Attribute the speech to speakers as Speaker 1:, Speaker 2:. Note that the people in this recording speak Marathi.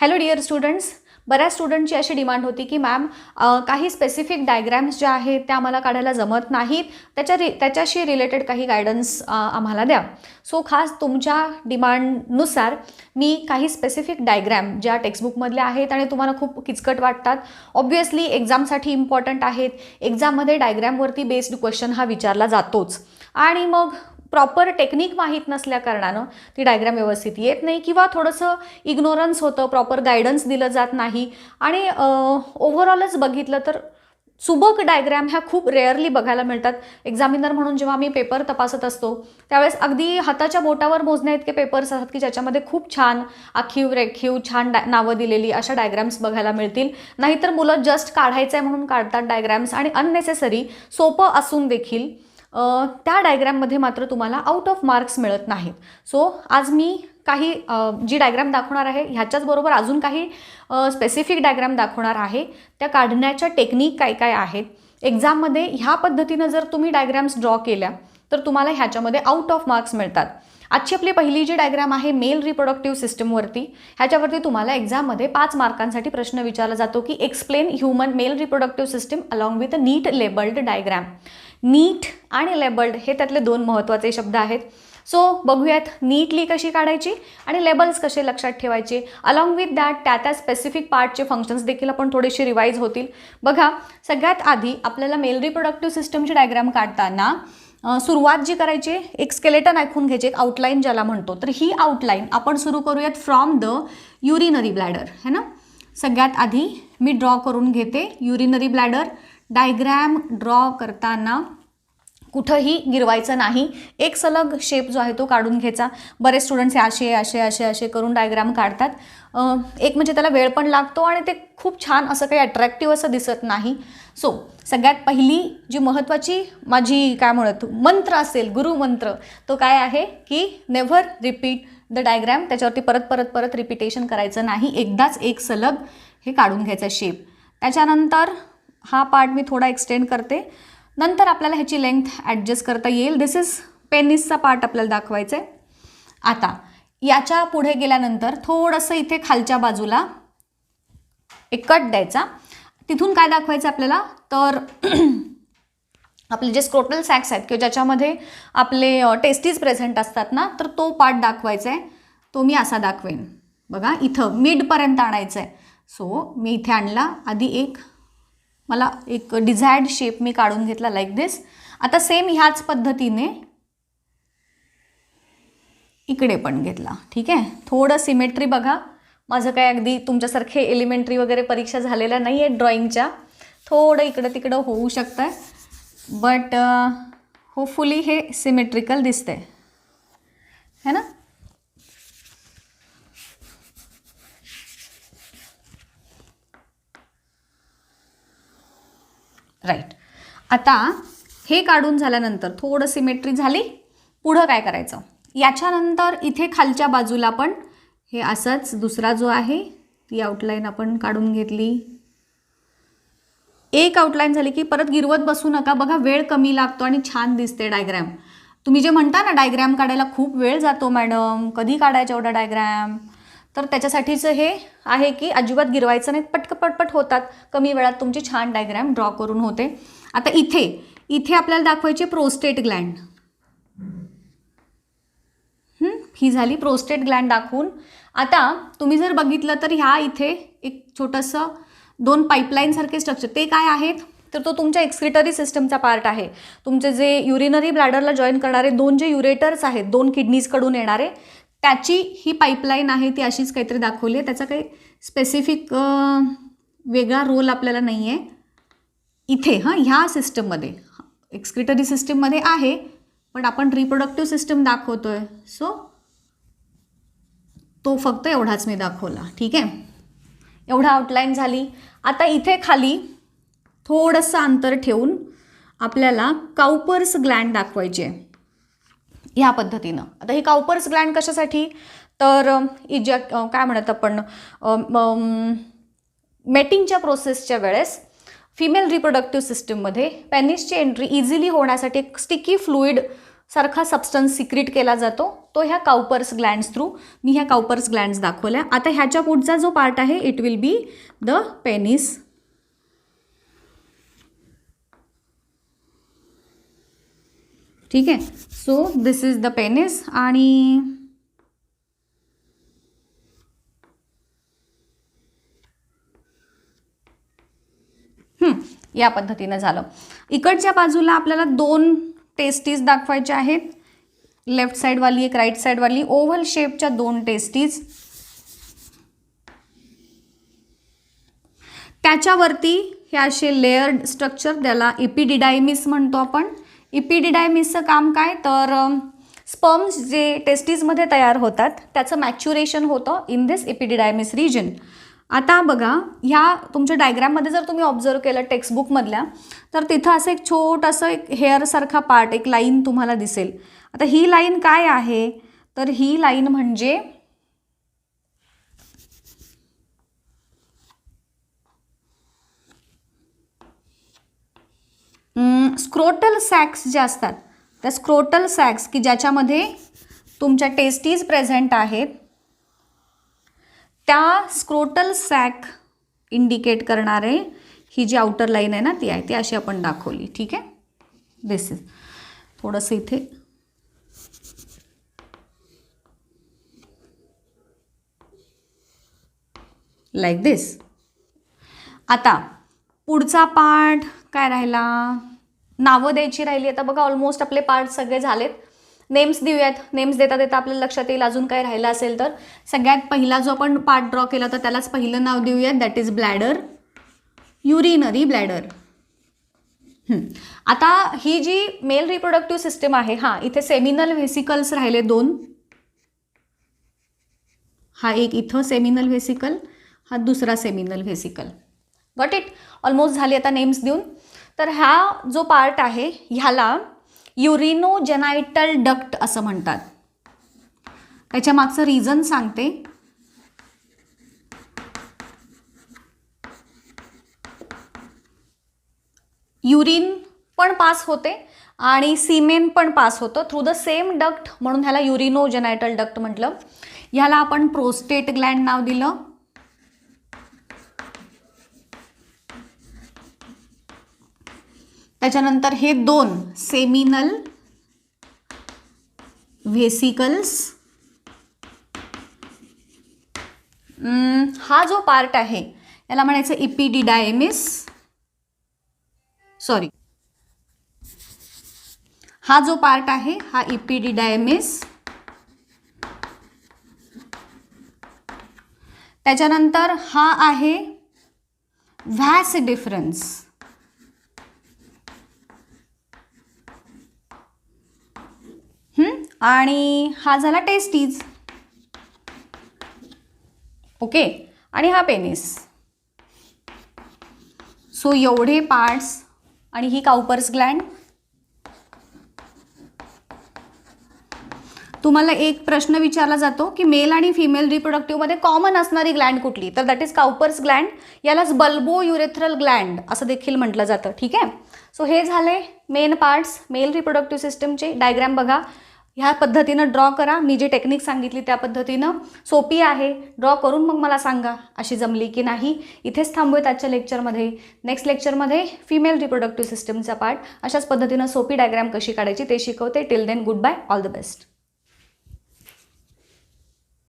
Speaker 1: हॅलो डिअर स्टुडंट्स, बऱ्याच स्टुडंटची अशी डिमांड होती की मॅम काही स्पेसिफिक डायग्रॅम्स ज्या आहेत त्या आम्हाला काढायला जमत नाहीत, त्याच्याशी रिलेटेड काही गायडन्स आम्हाला द्या. सो खास तुमच्या डिमांडनुसार मी काही स्पेसिफिक डायग्रॅम ज्या टेक्स्टबुकमधल्या आहेत आणि तुम्हाला खूप किचकट वाटतात, ऑब्व्हियसली एक्झामसाठी इम्पॉर्टंट आहेत, एक्झाममध्ये डायग्रॅमवरती बेस्ड क्वेश्चन हा विचारला जातोच आणि मग प्रॉपर टेक्निक माहीत नसल्या कारणानं ती डायग्रॅम व्यवस्थित येत नाही किंवा थोडंसं इग्नोरन्स होतं, प्रॉपर गायडन्स दिलं जात नाही आणि ओव्हरऑलच बघितलं तर सुबक डायग्रॅम ह्या खूप रेअरली बघायला मिळतात. एक्झामिनर म्हणून जेव्हा मी पेपर तपासत असतो त्यावेळेस अगदी हाताच्या बोटावर मोजण्या इतके पेपर्स असतात की ज्याच्यामध्ये खूप छान आखीव रेखीव छान नावं दिलेली अशा डायग्रॅम्स बघायला मिळतील. नाहीतर मुलं जस्ट काढायचं आहे म्हणून काढतात डायग्रॅम्स आणि अननेसेसरी सोपं असून देखील त्या डायग्रॅममध्ये मात्र तुम्हाला आउट ऑफ मार्क्स मिळत नाहीत. सो आज मी काही जी डायग्रॅम दाखवणार आहे ह्याच्याचबरोबर अजून काही स्पेसिफिक डायग्रॅम दाखवणार आहे. त्या काढण्याच्या टेक्निक काय काय आहेत, एक्झाममध्ये ह्या पद्धतीनं जर तुम्ही डायग्रॅम्स ड्रॉ केल्या तर तुम्हाला ह्याच्यामध्ये आउट ऑफ मार्क्स मिळतात. आजची आपली पहिली जी डायग्रॅम आहे मेल रिप्रोडक्टिव्ह सिस्टमवरती, ह्याच्यावरती तुम्हाला एक्झाममध्ये 5 मार्कांसाठी प्रश्न विचारला जातो की explain human male reproductive system along with a neat labelled diagram. Neat आणि लेबल्ड हे त्यातले 2 महत्त्वाचे शब्द आहेत. सो बघूयात नीटली कशी काढायची आणि लेबल्स कसे लक्षात ठेवायचे. अलॉंग विथ दॅट त्या स्पेसिफिक पार्टचे फंक्शन्स देखील आपण थोडेसे रिवाईज होतील. बघा, सगळ्यात आधी आपल्याला मेल रिप्रोडक्टिव्ह सिस्टमची डायग्रॅम काढताना सुरुवात जी करायची, एक स्केलेटन ऐकून घ्यायचे, एक आउटलाईन ज्याला म्हणतो. तर ही आउटलाईन आपण सुरू करूयात फ्रॉम द युरिनरी ब्लॅडर, है ना. सगळ्यात आधी मी ड्रॉ करून घेते युरिनरी ब्लॅडर. डायग्रॅम ड्रॉ करताना कुठंही गिरवायचं नाही, एक सलग शेप जो आहे तो काढून घ्यायचा. बरेच स्टुडंट्स असे असे असे असे करून डायग्रॅम काढतात. एक म्हणजे त्याला वेळ पण लागतो आणि ते खूप छान असं काही अट्रॅक्टिव्ह असं दिसत नाही. सो सगळ्यात पहिली जी महत्त्वाची माझी काय म्हणत मंत्र असेल, गुरुमंत्र, तो काय आहे की नेव्हर रिपीट द डायग्रॅम. त्याच्यावरती परत परत परत रिपिटेशन करायचं नाही, एकदाच एक सलग हे काढून घ्यायचा शेप. त्याच्यानंतर हा पार्ट मी थोडा एक्सटेंड करते, नंतर आपल्याला ह्याची लेंथ ॲडजस्ट करता येईल. दिस इज पेनिसचा पार्ट आपल्याला दाखवायचा आहे. आता याच्या पुढे गेल्यानंतर थोडंसं इथे खालच्या बाजूला एक कट द्यायचा. तिथून काय दाखवायचं आपल्याला, तर आपले जे स्क्रोटल सॅक्स आहेत किंवा ज्याच्यामध्ये आपले टेस्टीज प्रेझेंट असतात ना, तर तो पार्ट दाखवायचा आहे. तो मी असा दाखवेन. बघा, इथं मिडपर्यंत आणायचं आहे. सो मी इथे आणला, आधी मला एक डिझायर्ड शेप मी काढून घेतला लाईक दिस. आता सेम ह्याच पद्धतीने इकडे पण घेतला. ठीक आहे, थोडं सिमेट्री बघा. माझं काय अगदी तुमच्यासारखे एलिमेंटरी वगैरे परीक्षा झालेल्या नाही आहेत ड्रॉइंगच्या, थोडं इकडं तिकडं होऊ शकतं, बट होपफुली हे सिमेट्रिकल दिसतंय, है ना. राईट. आता हे काढून झाल्यानंतर थोडं सिमेट्री झाली. पुढं काय करायचं, याच्यानंतर इथे खालच्या बाजूला पण हे असंच दुसरा जो आहे ती आउटलाईन आपण काढून घेतली. एक आउटलाईन झाली की परत गिरवत बसू नका. बघा, वेळ कमी लागतो आणि छान दिसते डायग्रॅम. तुम्ही जे म्हणता ना डायग्रॅम काढायला खूप वेळ जातो मॅडम, कधी काढायचा एवढा डायग्रॅम, तर त्याच्यासाठीचं हे आहे की अजिबात गिरवायचं नाही, पटपट होतात. कमी वेळात तुमची छान डायग्रॅम ड्रॉ करून होते. आता इथे आपल्याला दाखवायची प्रोस्टेट ग्लँड. ही झाली प्रोस्टेट ग्लँड दाखवून. आता तुम्ही जर बघितलं तर ह्या इथे एक छोटंसं 2 पाईपलाईन सारखे स्ट्रक्चर, ते काय आहेत तर तो तुमच्या एक्सक्रिटरी सिस्टमचा पार्ट आहे. तुमचे जे युरिनरी ब्लॅडरला जॉईन करणारे 2 जे युरेटर्स आहेत, 2 किडनीजकडून येणारे, त्याची ही पाईपलाईन आहे. ती अशीच काहीतरी दाखवली आहे. त्याचा काही स्पेसिफिक वेगळा रोल आपल्याला नाही आहे इथे. ह्या सिस्टममध्ये एक्सक्रिटरी सिस्टममध्ये आहे, पण आपण रिप्रोडक्टिव्ह सिस्टम दाखवतोय, सो तो फक्त एवढाच मी दाखवला. ठीक आहे, एवढा आउटलाईन झाली. आता इथे खाली थोडंसं अंतर ठेवून आपल्याला काउपर्स ग्लँड दाखवायची आहे ह्या पद्धतीनं. आता ही काउपर्स ग्लँड कशासाठी, तर काय म्हणत आपण मेटिंगच्या प्रोसेसच्या वेळेस फिमेल रिप्रोडक्टिव्ह सिस्टममध्ये पेनिसची एंट्री इझिली होण्यासाठी एक स्टिकी फ्लुईड सारखा सबस्टन्स सिक्रीट केला जातो, तो ह्या काउपर्स ग्लँड्स थ्रू. मी ह्या काउपर्स ग्लँड्स दाखवल्या. आता ह्याच्या पुढचा जो पार्ट आहे it will be the penis. ठीक आहे. So this is the penis. आणि या पद्धतीनं झालं. इकडच्या बाजूला आपल्याला 2 टेस्टीज दाखवायच्या आहेत, लेफ्ट साईडवाली एक, राईट साईडवाली. ओव्हल शेपच्या 2 टेस्टीज. त्याच्यावरती हे असे लेयर्ड स्ट्रक्चर, त्याला इपिडिडायमिस म्हणतो आपण. इपिडिडायमिसचं काम काय, तर स्पर्म्स जे टेस्टीजमध्ये तयार होतात त्याचं मॅच्युरेशन होतं इन दिस इपिडिडायमिस रिजन. आता बघा, ह्या तुमच्या डायग्राममध्ये जर तुम्ही ऑब्झर्व केलं टेक्स्टबुकमधल्या, तर तिथं असं एक छोटंसं एक हेअरसारखा पार्ट, एक लाईन तुम्हाला दिसेल. आता ही लाईन काय आहे, तर ही लाईन म्हणजे स्क्रोटल सॅक्स जे असतात, त्या स्क्रोटल सॅक्स की ज्याच्यामध्ये तुमच्या टेस्टीज प्रेझेंट आहेत, त्या स्क्रोटल सॅक इंडिकेट करणारे ही जी आउटर लाईन आहे ना, ती आहे, ती अशी आपण दाखवली. ठीक आहे. दिस इज थोडंसं इथे लाईक दिस. आता पुढचा पार्ट काय राहिला, नावं द्यायची राहिली. आता बघा ऑलमोस्ट आपले पार्ट सगळे झालेत. नेम्स देऊयात. नेम्स देता देता आपल्याला लक्षात येईल अजून काय राहिलं असेल तर. सगळ्यात पहिला जो आपण पार्ट ड्रॉ केला तर त्यालाच पहिलं नाव देऊयात, that is bladder, urinary bladder. आता ही जी मेल रिप्रोडक्टिव्ह सिस्टम आहे, हां इथे सेमिनल व्हेसिकल्स राहिले 2. हा एक इथं सेमिनल व्हेसिकल, हा दुसरा seminal vesicle. Got it. Almost झाली आता नेम्स देऊन. तर हा जो पार्ट आहे ह्याला युरिनोजेनायटल डक्ट असं म्हणतात. त्याच्या मागचं रिझन सांगते. युरिन पण पास होते आणि सीमेन पण पास होतं थ्रू द सेम डक्ट, म्हणून ह्याला युरिनोजेनायटल डक्ट म्हटलं. ह्याला आपण प्रोस्टेट ग्लँड नाव दिलं. त्याच्यानंतर हे 2 सेमिनल व्हेसिकल्स. हा जो पार्ट आहे याला म्हणायचं इपिडिडायमिस. सॉरी, हा जो पार्ट आहे हा इपिडिडायमिस. त्याच्यानंतर हा आहे व्हॅस डिफरन्स. आणि हा झाला टेस्टीज. ओके. आणि हा पेनिस. सो एवढे पार्ट्स. आणि ही काउपर्स ग्लँड. तुम्हाला एक प्रश्न विचारला जातो की मेल आणि फिमेल रिप्रोडक्टिव्हमध्ये कॉमन असणारी ग्लँड कुठली, तर दॅट इज काउपर्स ग्लँड. यालाच बल्बो युरेथ्रल ग्लँड असं देखील म्हटलं जातं. ठीक आहे. सो हे झाले मेन पार्ट्स मेल रिप्रोडक्टिव्ह सिस्टमचे. डायग्राम बघा, ह्या पद्धतीनं ड्रॉ करा. मी जे टेक्निक सांगितली त्या पद्धतीनं. सोपी आहे, ड्रॉ करून मग मला सांगा अशी जमली की नाही. इथेच थांबूयात आजच्या लेक्चरमध्ये. नेक्स्ट लेक्चरमध्ये फिमेल रिप्रोडक्टिव्ह सिस्टमचा पार्ट, अशाच पद्धतीनं सोपी डायग्राम कशी काढायची ते शिकवते. Till then goodbye, all the best.